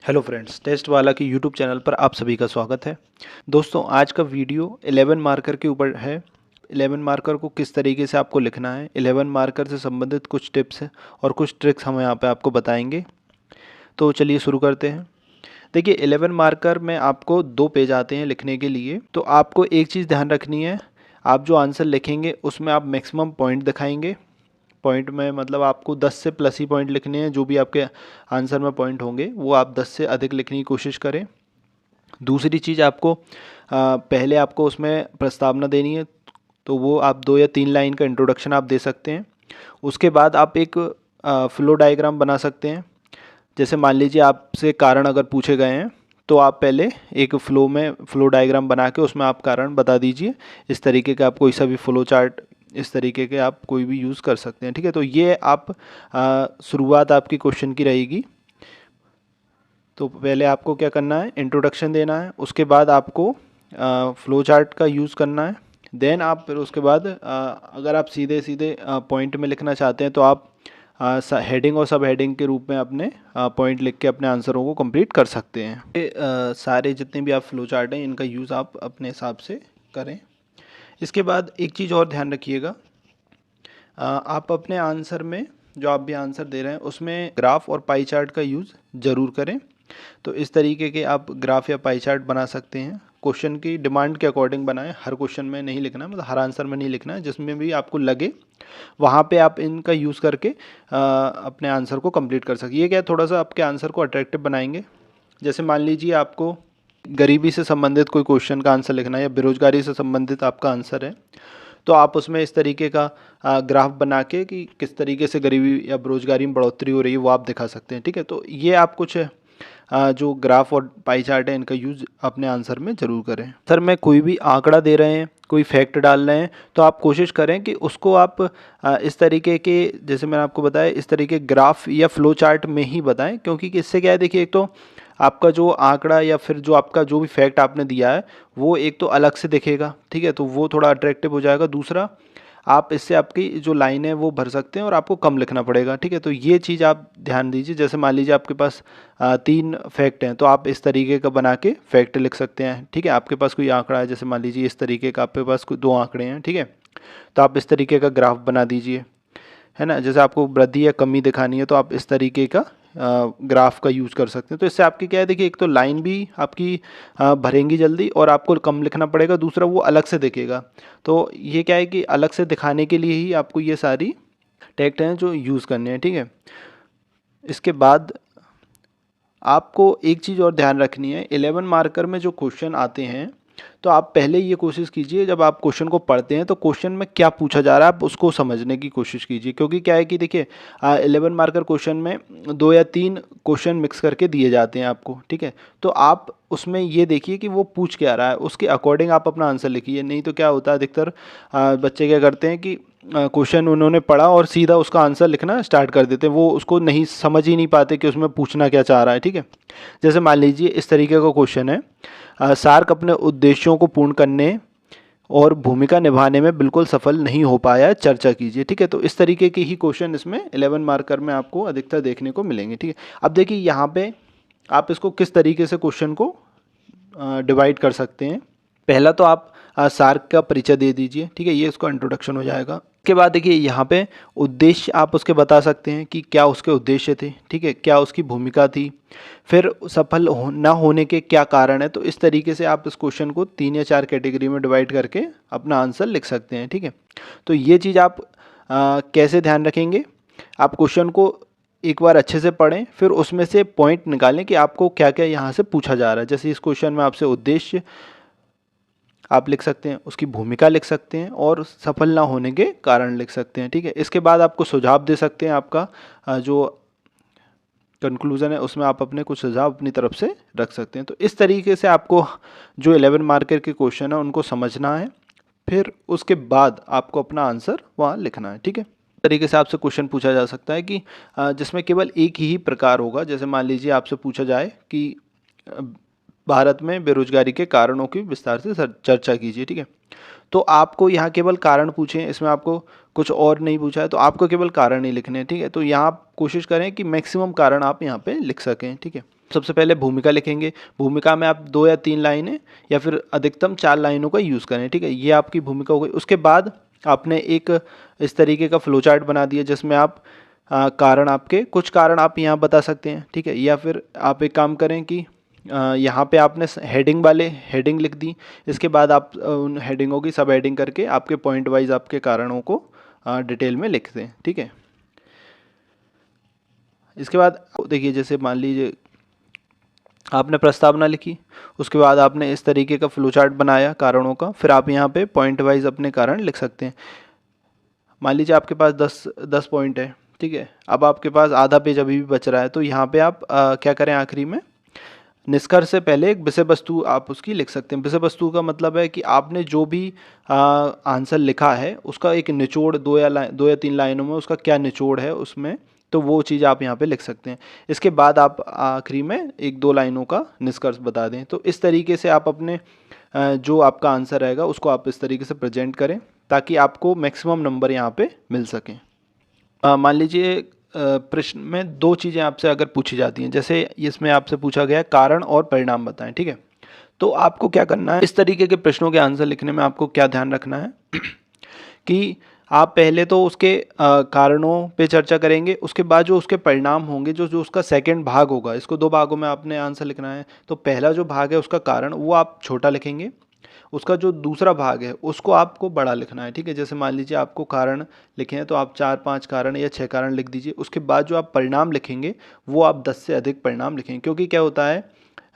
Hello friends, test वाला के YouTube channel पर आप सभी का स्वागत है। दोस्तों, आज का वीडियो 11 मार्कर के ऊपर है। 11 मार्कर को किस तरीके से आपको लिखना है, 11 मार्कर से संबंधित कुछ टिप्स है और कुछ ट्रिक्स हम यहाँ पे आपको बताएंगे। तो चलिए शुरू करते हैं। देखिए, 11 मार्कर में आपको 2 पेज आते हैं लिखने के लिए। तो आपको एक चीज़ ध्यान रखनी है, आप जो आंसर लिखेंगे उसमें आप मैक्सिमम पॉइंट दिखाएंगे। पॉइंट में मतलब आपको 10 से प्लस ही पॉइंट लिखने हैं। जो भी आपके आंसर में पॉइंट होंगे वो आप 10 से अधिक लिखने की कोशिश करें। दूसरी चीज़, आपको पहले आपको उसमें प्रस्तावना देनी है, तो वो आप 2 या 3 लाइन का इंट्रोडक्शन आप दे सकते हैं। उसके बाद आप एक फ्लो डायग्राम बना सकते हैं। जैसे मान लीजिए आपसे कारण अगर पूछे गए हैं, तो आप पहले एक फ्लो डायग्राम बना के उसमें आप कारण बता दीजिए। इस तरीके का आप कोई सा भी फ्लो चार्ट इस तरीके के आप कोई भी यूज़ कर सकते हैं। ठीक है, तो ये आप शुरुआत आपकी क्वेश्चन की रहेगी। तो पहले आपको क्या करना है, इंट्रोडक्शन देना है। उसके बाद आपको फ्लो चार्ट का यूज़ करना है। देन आप फिर उसके बाद अगर आप सीधे सीधे पॉइंट में लिखना चाहते हैं तो आप हेडिंग और सब हेडिंग के रूप में अपने पॉइंट लिख के अपने आंसरों को कंप्लीट कर सकते हैं। सारे जितने भी आप फ्लो चार्ट हैं इनका यूज़ आप अपने हिसाब से करें। इसके बाद एक चीज़ और ध्यान रखिएगा, आप अपने आंसर में जो आप भी आंसर दे रहे हैं उसमें ग्राफ और पाई चार्ट का यूज़ ज़रूर करें। तो इस तरीके के आप ग्राफ या पाई चार्ट बना सकते हैं। क्वेश्चन की डिमांड के अकॉर्डिंग बनाएं। हर क्वेश्चन में नहीं लिखना है, मतलब हर आंसर में नहीं लिखना है। जिसमें भी आपको लगे वहाँ पे आप इनका यूज़ करके अपने आंसर को कंप्लीट कर सकिए। ये क्या, थोड़ा सा आपके आंसर को अट्रैक्टिव बनाएंगे। जैसे मान लीजिए आपको गरीबी से संबंधित कोई क्वेश्चन का आंसर लिखना है या बेरोजगारी से संबंधित आपका आंसर है, तो आप उसमें इस तरीके का ग्राफ बना के कि किस तरीके से गरीबी या बेरोजगारी में बढ़ोतरी हो रही है वो आप दिखा सकते हैं। ठीक है, तो ये आप कुछ जो ग्राफ और पाई चार्ट है इनका यूज़ अपने आंसर में ज़रूर करें। सर में कोई भी आंकड़ा दे रहे हैं, कोई फैक्ट डाल रहे हैं, तो आप कोशिश करें कि उसको आप इस तरीके के, जैसे मैंने आपको बताया, इस तरीके ग्राफ या फ्लो चार्ट में ही बताएं। क्योंकि इससे क्या है, देखिए, एक तो आपका जो आंकड़ा या फिर जो आपका जो भी फैक्ट आपने दिया है वो एक तो अलग से दिखेगा। ठीक है, तो वो थोड़ा अट्रैक्टिव हो जाएगा। दूसरा, आप इससे आपकी जो लाइन है वो भर सकते हैं और आपको कम लिखना पड़ेगा। ठीक है, तो ये चीज़ आप ध्यान दीजिए। जैसे मान लीजिए आपके पास 3 फैक्ट हैं, तो आप इस तरीके का बना के फैक्ट लिख सकते हैं। ठीक है, आपके पास कोई आंकड़ा है, जैसे मान लीजिए इस तरीके का आपके पास कोई 2 आंकड़े हैं। ठीक है, तो आप इस तरीके का ग्राफ बना दीजिए, है ना। जैसे आपको वृद्धि या कमी दिखानी है तो आप इस तरीके का ग्राफ का यूज़ कर सकते हैं। तो इससे आपकी क्या है, देखिए, एक तो लाइन भी आपकी भरेंगी जल्दी और आपको कम लिखना पड़ेगा। दूसरा, वो अलग से दिखेगा। तो ये क्या है कि अलग से दिखाने के लिए ही आपको ये सारी टेक्ट हैं जो यूज़ करने हैं। ठीक है, इसके बाद आपको एक चीज़ और ध्यान रखनी है, 11 मार्कर में जो क्वेश्चन आते हैं, तो आप पहले ये कोशिश कीजिए, जब आप क्वेश्चन को पढ़ते हैं तो क्वेश्चन में क्या पूछा जा रहा है आप उसको समझने की कोशिश कीजिए। क्योंकि क्या है कि देखिए, 11 मार्कर क्वेश्चन में 2 या 3 क्वेश्चन मिक्स करके दिए जाते हैं आपको। ठीक है, तो आप उसमें ये देखिए कि वो पूछ क्या रहा है, उसके अकॉर्डिंग आप अपना आंसर लिखिए। नहीं तो क्या होता है, अधिकतर बच्चे क्या करते हैं कि क्वेश्चन उन्होंने पढ़ा और सीधा उसका आंसर लिखना स्टार्ट कर देते हैं। वो उसको नहीं समझ ही नहीं पाते कि उसमें पूछना क्या चाह रहा है। ठीक है, जैसे मान लीजिए इस तरीके का क्वेश्चन है, सार्क अपने उद्देश्यों को पूर्ण करने और भूमिका निभाने में बिल्कुल सफल नहीं हो पाया, चर्चा कीजिए। ठीक है, तो इस तरीके के ही क्वेश्चन इसमें 11 मार्कर में आपको अधिकतर देखने को मिलेंगे। ठीक है, अब देखिए यहाँ पे आप इसको किस तरीके से क्वेश्चन को डिवाइड कर सकते हैं। पहला तो आप सार्क का परिचय दे दीजिए। ठीक है, ये उसका इंट्रोडक्शन हो जाएगा। उसके बाद देखिए यहाँ पे उद्देश्य आप उसके बता सकते हैं कि क्या उसके उद्देश्य थे। ठीक है, क्या उसकी भूमिका थी, फिर सफल ना होने के क्या कारण है। तो इस तरीके से आप इस क्वेश्चन को 3 या 4 कैटेगरी में डिवाइड करके अपना आंसर लिख सकते हैं। ठीक है, तो ये चीज़ आप कैसे ध्यान रखेंगे, आप क्वेश्चन को एक बार अच्छे से पढ़ें, फिर उसमें से पॉइंट निकालें कि आपको क्या क्या यहाँ से पूछा जा रहा है। जैसे इस क्वेश्चन में आपसे उद्देश्य आप लिख सकते हैं, उसकी भूमिका लिख सकते हैं और सफल ना होने के कारण लिख सकते हैं। ठीक है, इसके बाद आपको सुझाव दे सकते हैं। आपका जो कंक्लूज़न है उसमें आप अपने कुछ सुझाव अपनी तरफ से रख सकते हैं। तो इस तरीके से आपको जो 11 मार्कर के क्वेश्चन है उनको समझना है, फिर उसके बाद आपको अपना आंसर वहाँ लिखना है। ठीक है, तरीके से आपसे क्वेश्चन पूछा जा सकता है कि जिसमें केवल एक ही प्रकार होगा। जैसे मान लीजिए आपसे पूछा जाए कि भारत में बेरोजगारी के कारणों की विस्तार से चर्चा कीजिए। ठीक है, तो आपको यहाँ केवल कारण पूछे, इसमें आपको कुछ और नहीं पूछा है, तो आपको केवल कारण ही लिखने हैं। ठीक है, तो यहाँ आप कोशिश करें कि मैक्सिमम कारण आप यहाँ पे लिख सकें। ठीक है, सबसे पहले भूमिका लिखेंगे। भूमिका में आप 2 या 3 लाइनें या फिर अधिकतम 4 लाइनों का यूज़ करें, ठीक है। ये आपकी भूमिका हो गई। उसके बाद आपने एक इस तरीके का फ्लो चार्ट बना दिया जिसमें आप कारण, आपके कुछ कारण आप यहाँ बता सकते हैं, ठीक है। या फिर आप एक काम करें कि यहाँ पे आपने हेडिंग वाले हेडिंग लिख दी। इसके बाद आप उन हेडिंगों की सब हेडिंग करके आपके पॉइंट वाइज आपके कारणों को डिटेल में लिख दें, ठीक है। इसके बाद देखिए, जैसे मान लीजिए आपने प्रस्तावना लिखी, उसके बाद आपने इस तरीके का फ्लो चार्ट बनाया कारणों का, फिर आप यहाँ पे पॉइंट वाइज अपने कारण लिख सकते हैं। मान लीजिए आपके पास 10 पॉइंट है, ठीक है। अब आपके पास आधा पेज अभी भी बच रहा है, तो यहाँ पे आप क्या करें, आखिरी में निष्कर्ष से पहले एक विषय वस्तु आप उसकी लिख सकते हैं। विषय वस्तु का मतलब है कि आपने जो भी आंसर लिखा है उसका एक निचोड़, 2 या 3 लाइनों में उसका क्या निचोड़ है उसमें, तो वो चीज़ आप यहाँ पे लिख सकते हैं। इसके बाद आप आखिरी में 1-2 लाइनों का निष्कर्ष बता दें। तो इस तरीके से आप अपने जो आपका आंसर रहेगा उसको आप इस तरीके से प्रेजेंट करें ताकि आपको मैक्सिमम नंबर यहाँ पे मिल सकें। मान लीजिए प्रश्न में 2 चीज़ें आपसे अगर पूछी जाती हैं, जैसे इसमें आपसे पूछा गया कारण और परिणाम बताएं, ठीक है। तो आपको क्या करना है, इस तरीके के प्रश्नों के आंसर लिखने में आपको क्या ध्यान रखना है कि आप पहले तो उसके कारणों पे चर्चा करेंगे, उसके बाद जो उसके परिणाम होंगे, जो जो उसका सेकंड भाग होगा, इसको 2 भागों में आपने आंसर लिखना है। तो पहला जो भाग है उसका कारण, वो आप छोटा लिखेंगे। उसका जो दूसरा भाग है उसको आपको बड़ा लिखना है, ठीक है। जैसे मान लीजिए आपको कारण लिखे हैं तो आप 4-5 कारण या 6 कारण लिख दीजिए। उसके बाद जो आप परिणाम लिखेंगे वो आप 10 से अधिक परिणाम लिखेंगे, क्योंकि क्या होता है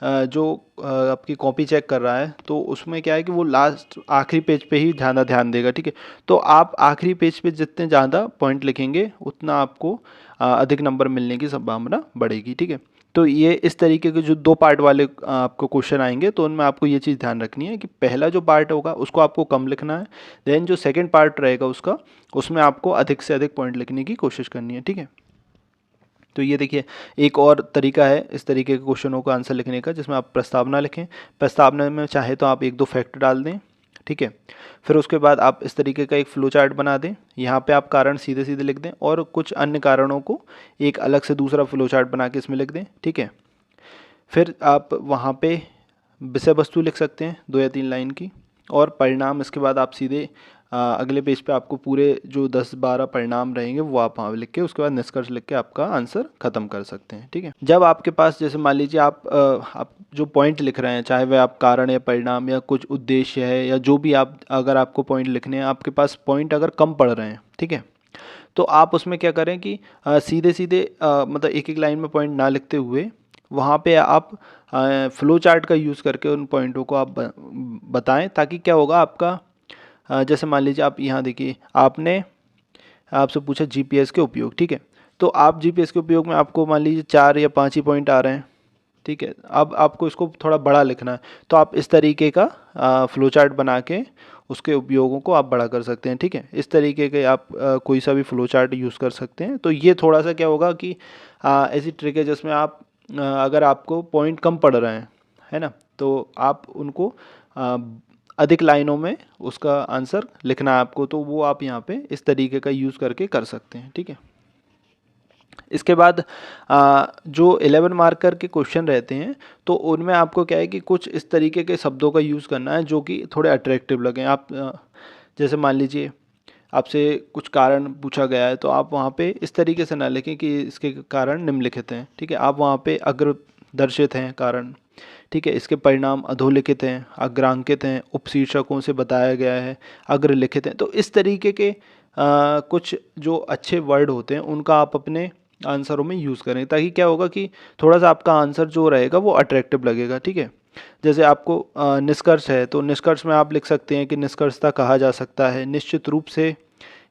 जो आपकी कॉपी चेक कर रहा है तो उसमें क्या है कि वो लास्ट आखिरी पेज पे ही ज़्यादा ध्यान देगा, ठीक है। तो आप आखिरी पेज पे जितने ज़्यादा पॉइंट लिखेंगे उतना आपको अधिक नंबर मिलने की संभावना बढ़ेगी, ठीक है। तो ये इस तरीके के जो 2 पार्ट वाले आपको क्वेश्चन आएंगे तो उनमें आपको ये चीज़ ध्यान रखनी है कि पहला जो पार्ट होगा उसको आपको कम लिखना है, देन जो सेकंड पार्ट रहेगा उसका, उसमें आपको अधिक से अधिक पॉइंट लिखने की कोशिश करनी है, ठीक है। तो ये देखिए, एक और तरीका है इस तरीके के क्वेश्चनों का आंसर लिखने का जिसमें आप प्रस्तावना लिखें। प्रस्तावना में चाहे तो आप 1-2 फैक्ट डाल दें, ठीक है। फिर उसके बाद आप इस तरीके का एक फ्लो चार्ट बना दें, यहाँ पे आप कारण सीधे सीधे लिख दें और कुछ अन्य कारणों को एक अलग से दूसरा फ्लो चार्ट बना के इसमें लिख दें, ठीक है। फिर आप वहाँ पे विषय वस्तु लिख सकते हैं 2 या 3 लाइन की, और परिणाम इसके बाद आप सीधे अगले पेज पे आपको पूरे जो 10-12 परिणाम रहेंगे वो आप वहाँ लिख के उसके बाद निष्कर्ष लिख के आपका आंसर ख़त्म कर सकते हैं, ठीक है। जब आपके पास जैसे मान लीजिए आप जो पॉइंट लिख रहे हैं, चाहे वह आप कारण या परिणाम या कुछ उद्देश्य है या जो भी आप, अगर आपको पॉइंट लिखने हैं, आपके पास पॉइंट अगर कम पड़ रहे हैं, ठीक है, तो आप उसमें क्या करें कि सीधे सीधे मतलब एक एक लाइन में पॉइंट ना लिखते हुए वहाँ पे आप फ्लो चार्ट का यूज़ करके उन पॉइंटों को आप बताएं, ताकि क्या होगा आपका जैसे मान लीजिए आप यहाँ देखिए, आपने आपसे पूछा जीपीएस के उपयोग, ठीक है। तो आप जीपीएस के उपयोग में आपको मान लीजिए 4 या 5 ही पॉइंट आ रहे हैं, ठीक है। अब आपको इसको थोड़ा बड़ा लिखना है, तो आप इस तरीके का फ्लो चार्ट बना के उसके उपयोगों को आप बड़ा कर सकते हैं, ठीक है। इस तरीके के आप कोई सा भी फ्लो चार्ट यूज़ कर सकते हैं। तो ये थोड़ा सा क्या होगा कि ऐसी ट्रिक है जिसमें आप अगर आपको पॉइंट कम पड़ रहे हैं, है ना, तो आप उनको अधिक लाइनों में उसका आंसर लिखना है आपको, तो वो आप यहाँ पे इस तरीके का यूज़ करके कर सकते हैं, ठीक है। इसके बाद जो 11 मार्कर के क्वेश्चन रहते हैं तो उनमें आपको क्या है कि कुछ इस तरीके के शब्दों का यूज़ करना है जो कि थोड़े अट्रैक्टिव लगें। आप जैसे मान लीजिए आपसे कुछ कारण पूछा गया है तो आप वहाँ पे इस तरीके से ना लिखें कि इसके कारण निम्नलिखित हैं, ठीक है। आप वहाँ पे अग्रदर्शित हैं कारण, ठीक है, इसके परिणाम अधोलिखित हैं, अग्रांकित हैं, उपशीर्षकों से बताया गया है, अग्रलिखित हैं। तो इस तरीके के कुछ जो अच्छे वर्ड होते हैं उनका आप अपने आंसरों में यूज़ करें, ताकि क्या होगा कि थोड़ा सा आपका आंसर जो रहेगा वो अट्रैक्टिव लगेगा, ठीक है। जैसे आपको निष्कर्ष है तो निष्कर्ष में आप लिख सकते हैं कि निष्कर्षता कहा जा सकता है निश्चित रूप से,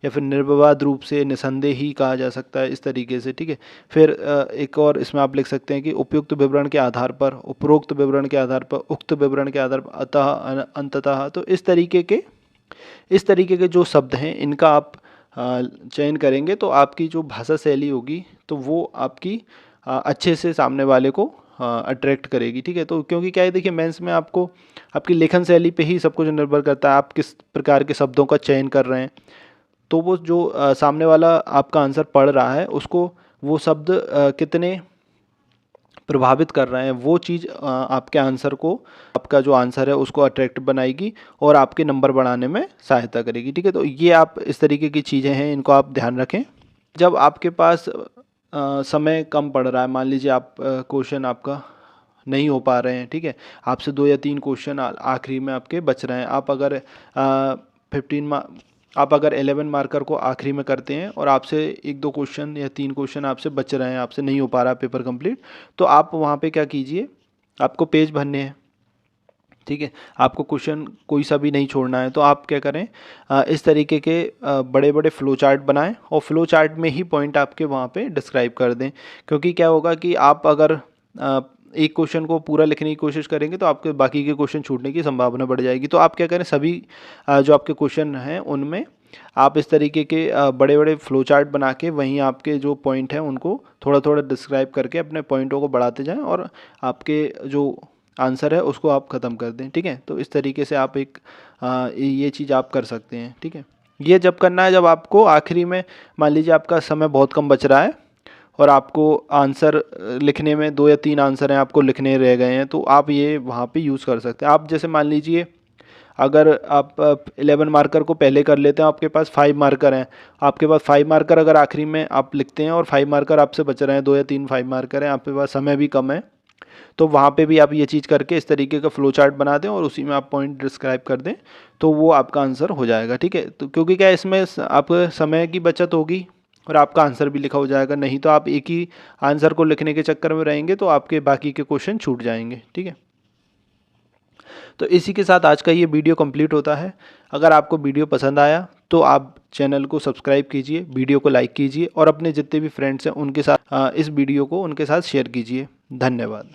या फिर निर्विवाद रूप से, निसंदेह ही कहा जा सकता है, इस तरीके से, ठीक है। फिर एक और इसमें आप लिख सकते हैं कि उपयुक्त विवरण के आधार पर, उपरोक्त विवरण के आधार पर, उक्त विवरण के आधार पर, अतः, अंततः। तो इस तरीके के जो शब्द हैं इनका आप चयन करेंगे तो आपकी जो भाषा शैली होगी तो वो आपकी अच्छे से सामने वाले को अट्रैक्ट करेगी, ठीक है। तो क्योंकि क्या है, देखिए मेंस में आपको आपकी लेखन शैली पे ही सब कुछ निर्भर करता है, आप किस प्रकार के शब्दों का चयन कर रहे हैं। तो वो जो सामने वाला आपका आंसर पढ़ रहा है उसको वो शब्द कितने प्रभावित कर रहे हैं वो चीज़ आपके आंसर को, आपका जो आंसर है उसको अट्रैक्टिव बनाएगी और आपके नंबर बढ़ाने में सहायता करेगी। ठीक है, तो ये आप इस तरीके की चीज़ें हैं, इनको आप ध्यान रखें। जब आपके पास समय कम पड़ रहा है, मान लीजिए आप क्वेश्चन आपका नहीं हो पा रहे हैं, ठीक है, आपसे 2 या 3 क्वेश्चन आखिरी में आपके बच रहे हैं। आप अगर 11 मार्कर को आखिरी में करते हैं और आपसे 1-2 क्वेश्चन या 3 क्वेश्चन आपसे बच रहे हैं, आपसे नहीं हो पा रहा पेपर कंप्लीट, तो आप वहाँ पे क्या कीजिए, आपको पेज भरने हैं, ठीक है, आपको क्वेश्चन कोई सा भी नहीं छोड़ना है। तो आप क्या करें, इस तरीके के बड़े बड़े फ्लो चार्ट बनाएं और फ्लो चार्ट में ही पॉइंट आपके वहाँ पे डिस्क्राइब कर दें। क्योंकि क्या होगा कि आप अगर एक क्वेश्चन को पूरा लिखने की कोशिश करेंगे तो आपके बाकी के क्वेश्चन छूटने की संभावना बढ़ जाएगी। तो आप क्या करें, सभी जो आपके क्वेश्चन हैं उनमें आप इस तरीके के बड़े बड़े फ्लो चार्ट बना के वहीं आपके जो पॉइंट हैं उनको थोड़ा थोड़ा डिस्क्राइब करके अपने पॉइंटों को बढ़ाते जाएं और आपके जो आंसर है उसको आप ख़त्म कर दें। ठीक है, तो इस तरीके से आप ये चीज़ आप कर सकते हैं। ठीक है, ये जब करना है जब आपको आखिरी में मान लीजिए आपका समय बहुत कम बच रहा है और आपको आंसर लिखने में 2 या 3 आंसर हैं आपको लिखने रह गए हैं, तो आप ये वहाँ पे यूज़ कर सकते हैं। आप जैसे मान लीजिए अगर आप 11 मार्कर को पहले कर लेते हैं, आपके पास 5 मार्कर हैं, आपके पास 5 मार्कर अगर आखिरी में आप लिखते हैं और 5 मार्कर आपसे बच रहे हैं, 2 या 3 5 मार्कर हैं, आपके पास समय भी कम है, तो वहाँ पे भी आप ये चीज़ करके इस तरीके का फ्लो चार्ट बना दें और उसी में आप पॉइंट डिस्क्राइब कर दें, तो वो आपका आंसर हो जाएगा। ठीक है, तो क्योंकि क्या इसमें आपको समय की बचत होगी और आपका आंसर भी लिखा हो जाएगा। नहीं तो आप एक ही आंसर को लिखने के चक्कर में रहेंगे तो आपके बाकी के क्वेश्चन छूट जाएंगे। ठीक है, तो इसी के साथ आज का ये वीडियो कंप्लीट होता है। अगर आपको वीडियो पसंद आया तो आप चैनल को सब्सक्राइब कीजिए, वीडियो को लाइक कीजिए और अपने जितने भी फ्रेंड्स हैं उनके साथ इस वीडियो को उनके साथ शेयर कीजिए। धन्यवाद।